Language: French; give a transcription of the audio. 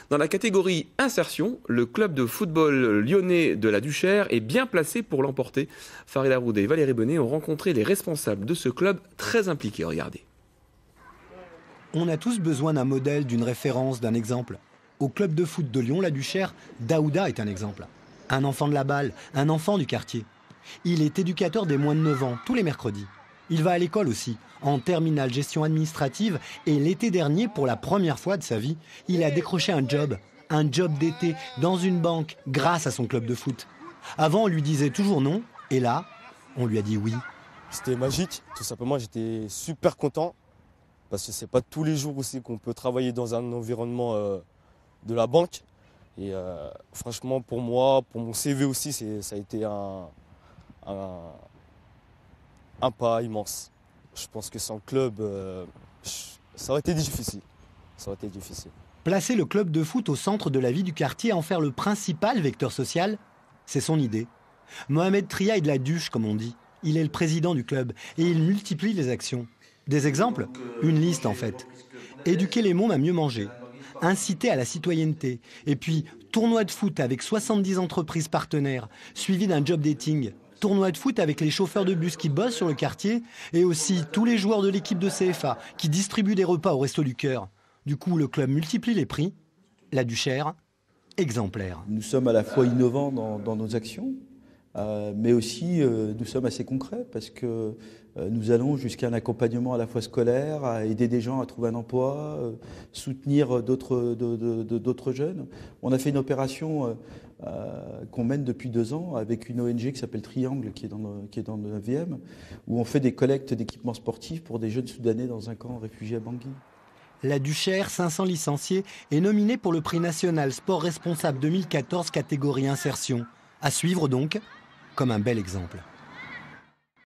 Dans la catégorie insertion, le club de football lyonnais de la Duchère est bien placé pour l'emporter. Farid Aroudé et Valérie Bonnet ont rencontré les responsables de ce club très impliqués. Regardez. On a tous besoin d'un modèle, d'une référence, d'un exemple. Au club de foot de Lyon, la Duchère, Daouda est un exemple. Un enfant de la balle, un enfant du quartier. Il est éducateur des moins de 9 ans, tous les mercredis. Il va à l'école aussi, en terminale gestion administrative, et l'été dernier, pour la première fois de sa vie, il a décroché un job d'été, dans une banque, grâce à son club de foot. Avant, on lui disait toujours non, et là, on lui a dit oui. C'était magique, tout simplement, j'étais super content, parce que c'est pas tous les jours aussi qu'on peut travailler dans un environnement de la banque. Et franchement, pour moi, pour mon CV aussi, ça a été un pas immense. Je pense que sans club, ça aurait été difficile. Placer le club de foot au centre de la vie du quartier et en faire le principal vecteur social, c'est son idée. Mohamed Tria est de la Duche, comme on dit. Il est le président du club et il multiplie les actions. Des exemples? Une liste en fait. Éduquer les mômes à mieux manger. Inciter à la citoyenneté. Et puis, tournoi de foot avec 70 entreprises partenaires, suivi d'un job dating. Tournoi de foot avec les chauffeurs de bus qui bossent sur le quartier et aussi tous les joueurs de l'équipe de CFA qui distribuent des repas au Resto du Cœur. Du coup, le club multiplie les prix. La Duchère, exemplaire. Nous sommes à la fois innovants dans nos actions, mais aussi nous sommes assez concrets parce que nous allons jusqu'à un accompagnement à la fois scolaire, à aider des gens à trouver un emploi, soutenir d'autres jeunes. On a fait une opération qu'on mène depuis 2 ans avec une ONG qui s'appelle Triangle, qui est dans le 9e, où on fait des collectes d'équipements sportifs pour des jeunes Soudanais dans un camp réfugié à Bangui. La Duchère, 500 licenciés, est nominée pour le prix national Sport Responsable 2014 catégorie insertion. À suivre donc comme un bel exemple.